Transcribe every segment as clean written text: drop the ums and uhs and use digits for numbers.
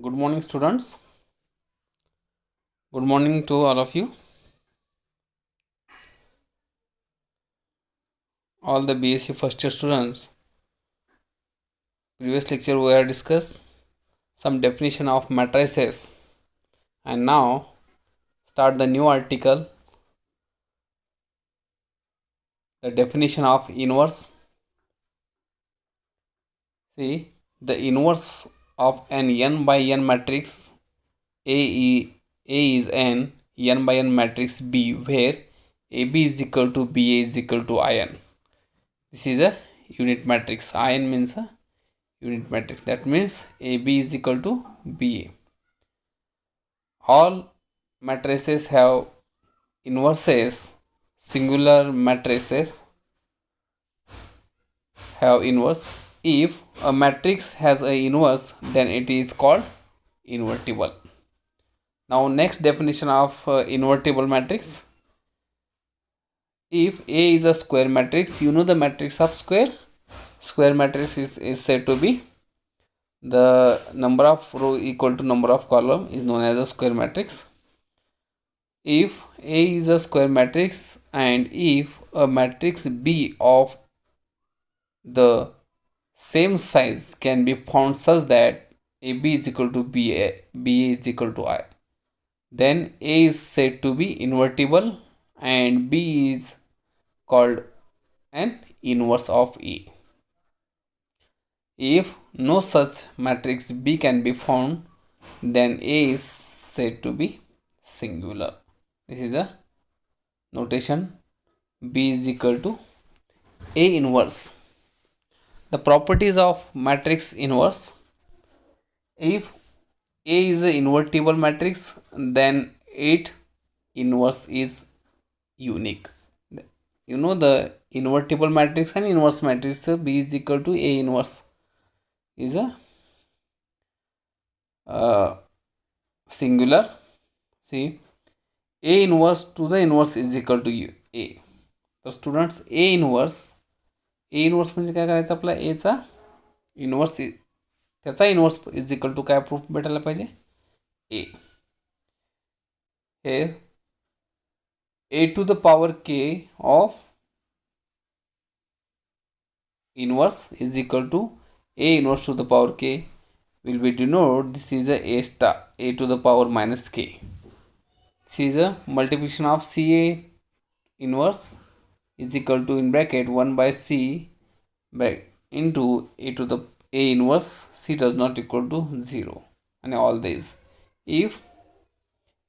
Good morning, students. Good morning to all of you. All the BSc first year students. Previous lecture we have discussed some definition of matrices, and now start the new article, the definition of inverse. See, the inverse of an n by n matrix A is an n by n matrix B, where AB is equal to BA is equal to IN. This is a unit matrix. IN means a unit matrix. That means AB is equal to BA. All matrices have inverses. Singular matrices have inverse. If a matrix has a inverse, then it is called invertible. Now next definition of invertible matrix. If A is a square matrix, you know the matrix of square. Square matrix is said to be the number of row equal to number of column is known as a square matrix. If A is a square matrix and if a matrix B of the same size can be found such that AB is equal to BA, BA is equal to I, then A is said to be invertible and B is called an inverse of A. If no such matrix B can be found, then A is said to be singular. This is a notation. B is equal to A inverse. The properties of matrix inverse. If A is an invertible matrix, then its inverse is unique. You know the invertible matrix and inverse matrix. B is equal to A inverse is a singular. See, A inverse to the inverse is equal to A. तर students A inverse म्हणजे काय करायचं, आपला एचा inverse त्याचा inverse is equal to काय proof भेटायला पाहिजे, ए. हे A to the power k of inverse is equal to A inverse to the power k will be denoted this is a star a to the power minus k. This is a multiplication of ca inverse is equal to in bracket 1 by c into a to the a inverse c does not equal to 0 and all these. If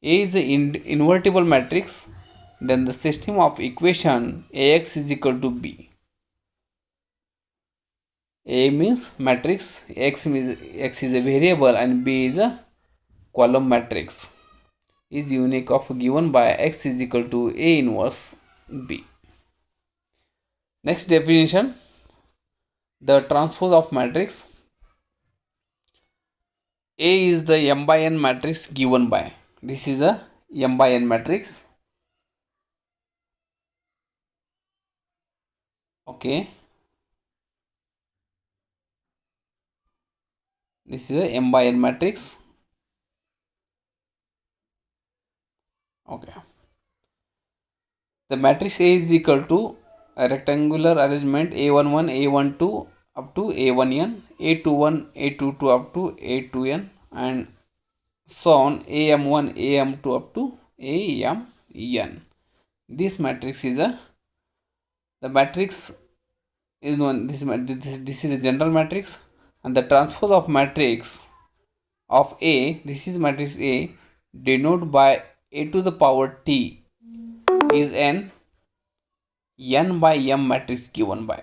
A is an invertible matrix, then the system of equation ax is equal to b. A means matrix, x is a variable and b is a column matrix is unique of given by x is equal to a inverse b. Next definition, the transpose of matrix. A is the m by n matrix given by, this is a m by n matrix. Okay, this is a m by n matrix. Okay, the matrix A is equal to a rectangular arrangement a11 a12 up to a1n, a21 a22 up to a2n and so on, am1 am2 up to amn. This matrix is a, the matrix is known, this is a general matrix, and the transpose of matrix of A, this is matrix A, denoted by a to the power t is an n by m matrix given by.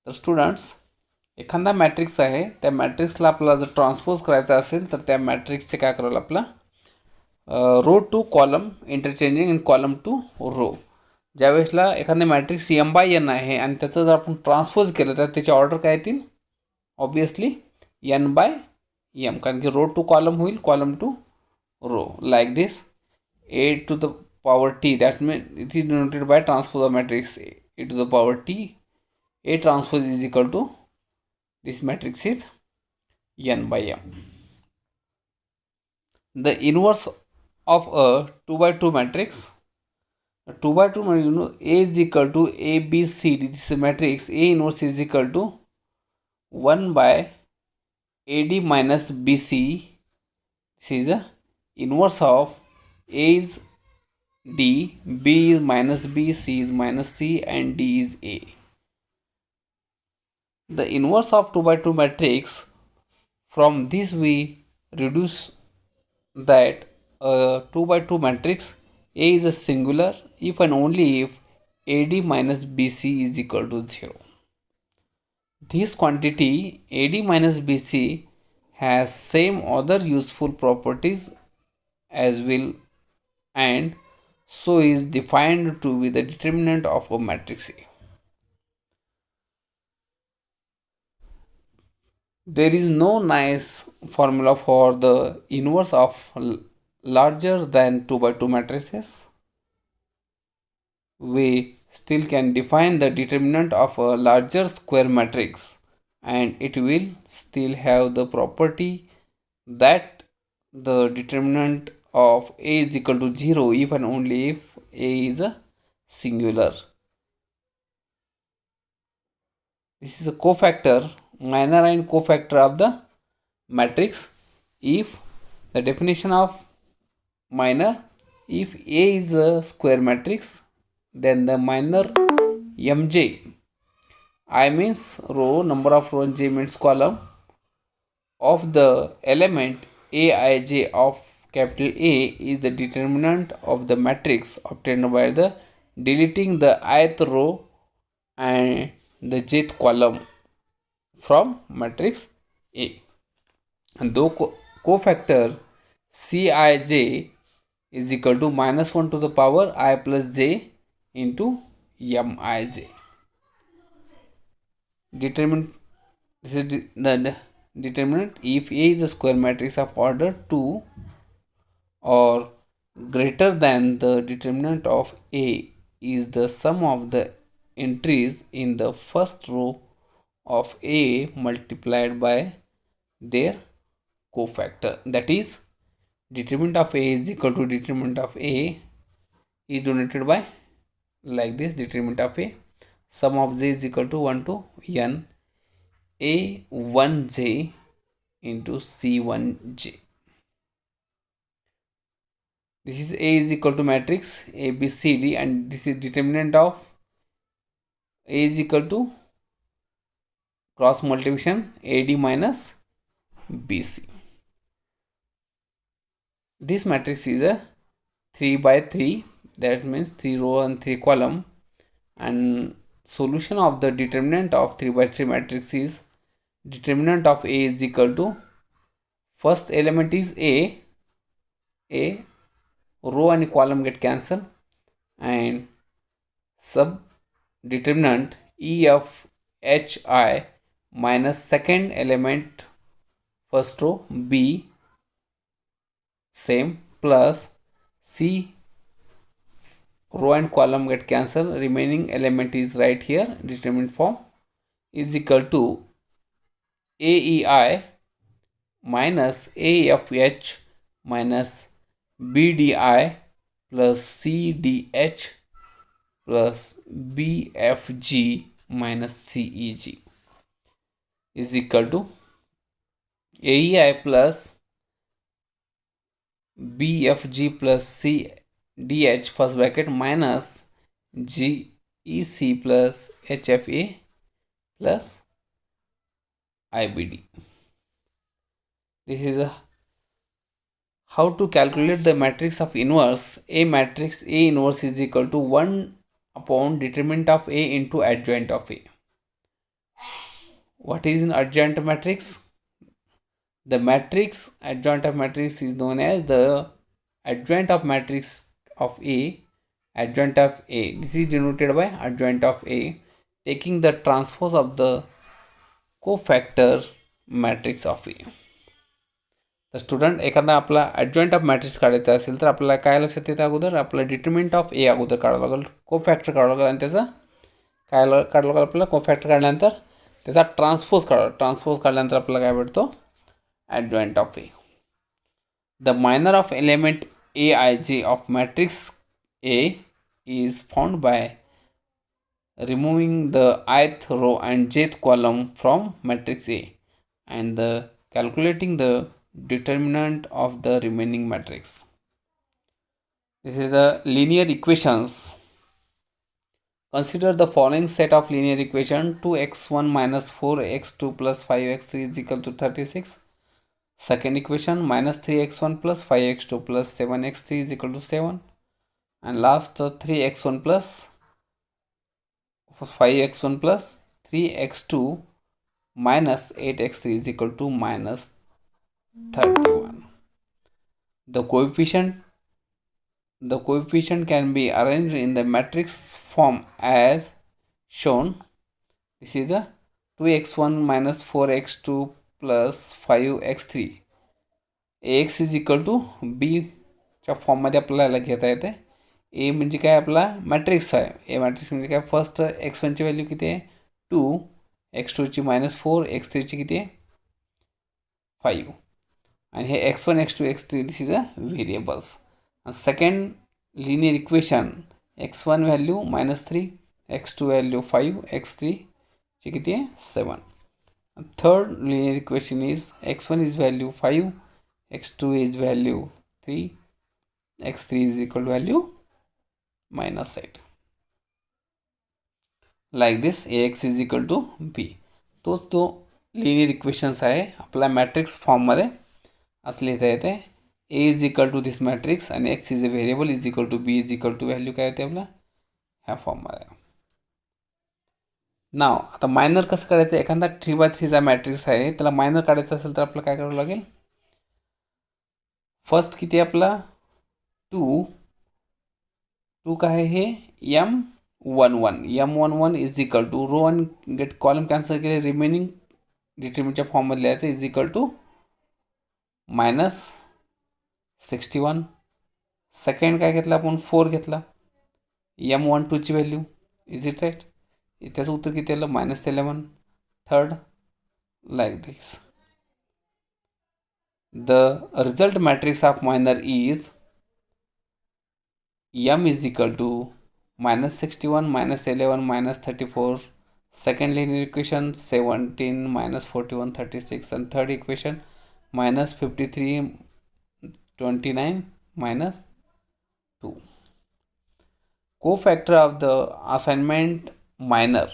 तर students, एखादा matrix आहे, त्या मॅट्रिक्सला आपल्याला जर transpose करायचा असेल तर त्या मॅट्रिक्सचे काय करावं, आपला row to column interchanging in column to row. ज्यावेळेसला एखादा मॅट्रिक्स एम बाय एन आहे आणि त्याचं जर आपण ट्रान्सपोज केलं तर त्याची ऑर्डर काय येतील, ऑब्वियसली एन बाय एम, कारण की रो टू कॉलम होईल, column to row, like this. A to the power t, that means it is denoted by transpose of matrix a to the power t. A transpose is equal to, this matrix is n by m. The inverse of a 2 by 2 matrix. A 2 by 2, A is equal to A, B, C, D. This is a matrix. A inverse is equal to 1 by AD minus BC. This is the inverse of A is D, B is minus B, C is minus C, and D is A. The inverse of 2 by 2 matrix, from this we reduce that a 2 by 2 matrix A is a singular if and only if AD minus BC is equal to 0. This quantity AD minus BC has same other useful properties as well, and so is defined to be the determinant of a matrix A. There is no nice formula for the inverse of larger than 2 by 2 matrices. We still can define the determinant of a larger square matrix, and it will still have the property that the determinant of A is equal to 0 if and only if A is a singular. This is a cofactor, minor and cofactor of the matrix. If the definition of minor, if A is a square matrix, then the minor mj, I means row, number of row, and j means column, of the element aij of capital A is the determinant of the matrix obtained by the deleting the ith row and the jth column from matrix A. And though cofactor Cij is equal to minus 1 to the power I plus j into mij. Determinant, this is the determinant if A is a square matrix of order 2 or greater than the determinant of A is the sum of the entries in the first row of A multiplied by their cofactor. That is, determinant of A is equal to determinant of A is denoted by like this: determinant of A, sum of j is equal to 1 to n A1j into C1j. This is A is equal to matrix A, B, C, D, and this is determinant of A is equal to cross multiplication AD minus BC. This matrix is a 3 by 3, that means 3 row and 3 column, and solution of the determinant of 3 by 3 matrix is determinant of A is equal to, first element is A, row and column get cancelled, and sub determinant E of HI minus second element first row B same plus C, row and column get cancelled, remaining element is right here, determinant form, is equal to AEI minus AFH minus BDI plus CDH plus BFG minus CEG is equal to AEI plus BFG plus CDH first bracket minus GEC plus HFA plus IBD. This is how to calculate the matrix of inverse. A matrix A inverse is equal to 1 upon determinant of A into adjoint of A. What is an adjoint matrix? The matrix adjoint of matrix is known as the adjoint of matrix of A, adjoint of A. This is denoted by adjoint of A, taking the transpose of the cofactor matrix of A. तर student एखादा आपला adjoint of matrix काढायचा असेल तर आपल्याला काय लक्षात येतं, अगोदर आपलं डिटर्मिनंट ऑफ ए अगोदर काढावं लागेल, कोफॅक्टर काढावं लागेल, आणि त्याचा काय काढावं लागेल आपल्याला, कोफॅक्टर काढल्यानंतर त्याचा ट्रान्सपोज काढावं, ट्रान्सपोज काढल्यानंतर आपल्याला काय भेटतो, adjoint of A. The minor of element aij of matrix A is found by removing the ith row and jth column from matrix A and calculating the determinant of the remaining matrix. This is the linear equations. Consider the following set of linear equation: 2x1 minus 4x2 plus 5x3 is equal to 36. Second equation, minus 3x1 plus 5x2 plus 7x3 is equal to 7. And last 3x1 plus 5x1 plus 3x2 minus 8x3 is equal to minus 31. The coefficient can be arranged in the matrix form as shown. This is the 2x1 minus 4x2 plus 5x3. ax is equal to b च्या फॉर्ममध्ये आपल्याला घेता येते. ए म्हणजे काय आपला matrix आहे. A matrix म्हणजे काय, फर्स्ट x1ची व्हॅल्यू किती आहे 2, x2ची -4, x3ची किती आहे 5. आणि हे x1 x2 x3 this is a variables. Second linear equation, x1 value -3, x2 value 5, x3 ची किती आहे 7. Third linear equation is x1 is value 5, x2 is value 3, x3 is equal to value -8. Like this ax is equal to b. तोच तो linear equations आहे आपला matrix फॉर्ममध्ये असं लिहिता येते. a is equal to this matrix आणि x is a variable is equal to b is equal to value काय येते आपला ह्या फॉर्ममध्ये. नाव आता मायनर कसं करायचं, एखादा 3x3चा मॅट्रिक्स आहे त्याला मायनर काढायचं असेल तर आपल्याला काय करावं लागेल. फर्स्ट किती आपला 2 काय आहे हे m11 इज इक्वल टू रो आणि गेट कॉलम कॅन्सल केले, रिमेनिंग डिटर्मिनंटच्या फॉर्ममध्ये लिहायचं इज इक्वल टू -61. सेकंड काय घेतला आपण 4 घेतला, m12ची व्हॅल्यू इज इट राईट, त्याचं उत्तर किती आलं -11. Third like this. The result matrix of minor is m is equal to -61, -11, -34. Second linear equation 17, -41, 36. And third equation -53, 29, -2. Cofactor of the assignment minor.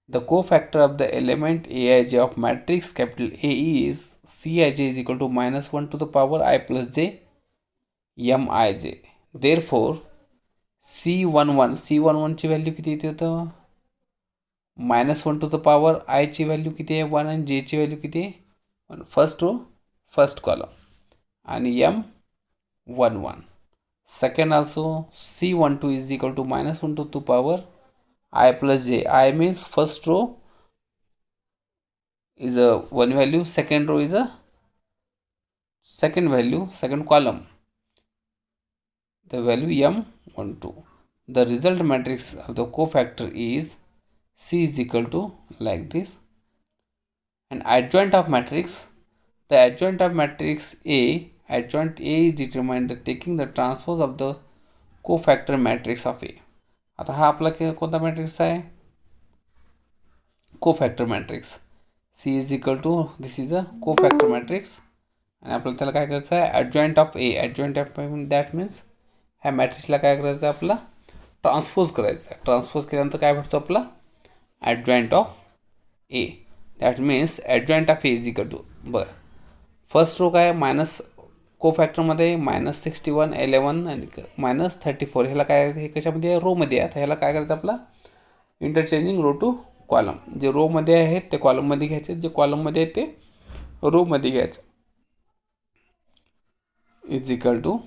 The cofactor of the element aij of matrix capital A is Cij is equal to -1 to the power I plus j mij. Therefore C11 ची value किती येते होतं -1 to the power I ची value किती आहे 1 आणि j ची value किती आहे 1. फर्स्ट रो फर्स्ट कॉलम आणि m11. Second also C12 is equal to -1 to the power I plus j. I means first row is a one value, second row is a second value, second column, the value m12. The result matrix of the cofactor is C is equal to like this. And adjoint of matrix, the adjoint of matrix adjoint A is determined taking the transpose of the cofactor matrix of A. आता हा आपला कोणता matrix आहे cofactor matrix. C is equal to this is a cofactor matrix आणि आपल्याला त्याला काय करायचं आहे adjoint of A. Adjoint of that means ह्या मॅट्रिक्सला काय करायचं आहे आपला ट्रान्सपोज करायचं आहे. ट्रान्सपोज केल्यानंतर काय भेटतो आपला adjoint of A. That means adjoint of A is equal to बरं फर्स्ट रो काय मायनस कोफॅक्टरमध्ये -61, 11 आणि -34. ह्याला काय हे कशामध्ये रोमध्ये आहे. आता ह्याला काय करायचं आपला इंटरचेंजिंग रो टू कॉलम. जे रोमध्ये आहेत ते कॉलममध्ये घ्यायचे, जे कॉलममध्ये आहेत ते रोमध्ये घ्यायचे. Is equal to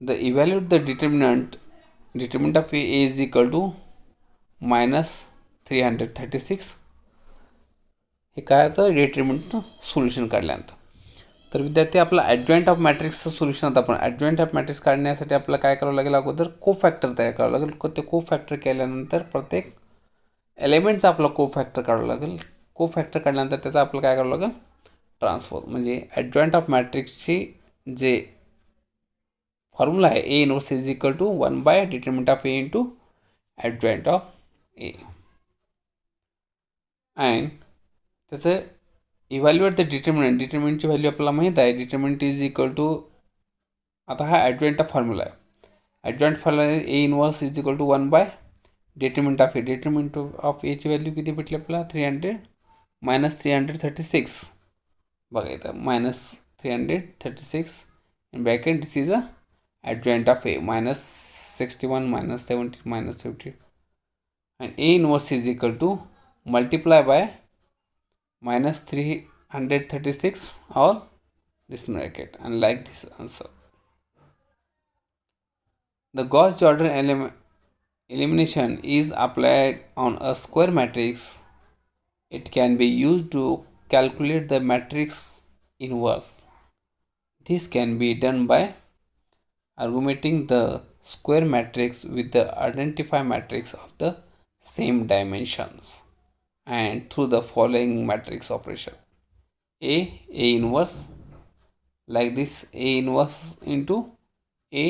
the evaluate the determinant of A is equal to -336. हे काय तर डिटर्मिनंट सोल्युशन काढल्यानंतर. तर विद्यार्थी आपला ॲडजॉईंट ऑफ मॅट्रिक्सचं सोल्युशन आता आपण ॲडजॉईंट ऑफ मॅट्रिक्स काढण्यासाठी आपल्याला काय करावं लागेल अगोदर कोफॅक्टर तयार करावं लागेल. ते कोफॅक्टर केल्यानंतर प्रत्येक एलिमेंटचा आपला कोफॅक्टर काढावं लागेल. कोफॅक्टर काढल्यानंतर त्याचा आपल्याला काय करावं लागेल ट्रान्सपोज म्हणजे ॲडजॉइंट ऑफ मॅट्रिक्सची जे फॉर्म्युला आहे A inverse is equal to 1 by determinant of A into adjoint of A. And त्याचं इव्हॅल्युएट द डिटर्मिनंटची व्हॅल्यू आपल्याला माहीत आहे. डिटर्मिनंट इज इक्वल टू, आता हा ॲडजॉइंट ऑफ फॉर्म्युला आहे. Adjoint formula A inverse is equal to 1 by determinant of A. Determinant of एची value किती भेटली आपल्याला? 300 मायनस 336. बघा इथं minus 336 in bracket. This is a adjoint of A, minus 61 minus 70 minus 50, and A inverse is equal to multiply by minus 336 or this bracket, and like this answer. The Gauss-Jordan elimination is applied on a square matrix. It can be used to calculate the matrix inverse. This can be done by augmenting the square matrix with the identify matrix of the same dimensions and through the following matrix operation. A inverse, like this, A inverse into A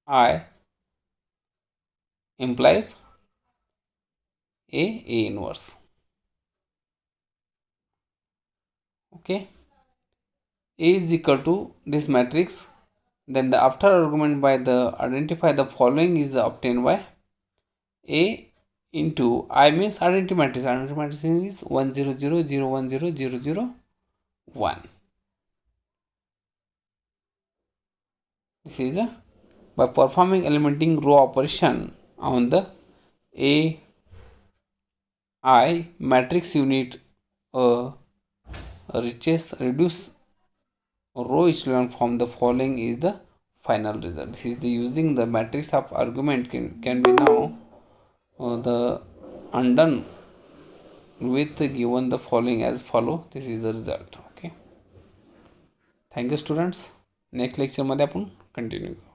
I implies A inverse. Okay, A is equal to this matrix, then the after argument by the identify the following is obtained by A into I means identity matrix. Identity matrix is 1 0 0 0 1 0 0 0 1. This is by performing elementing row operation on the A I matrix unit, reduce row echelon form. The following is the final result. This is using the matrix of argument can be now the undone with given the following as follow. This is the result. Okay, thank you students. Next लेक्चरमध्ये आपण continue करू.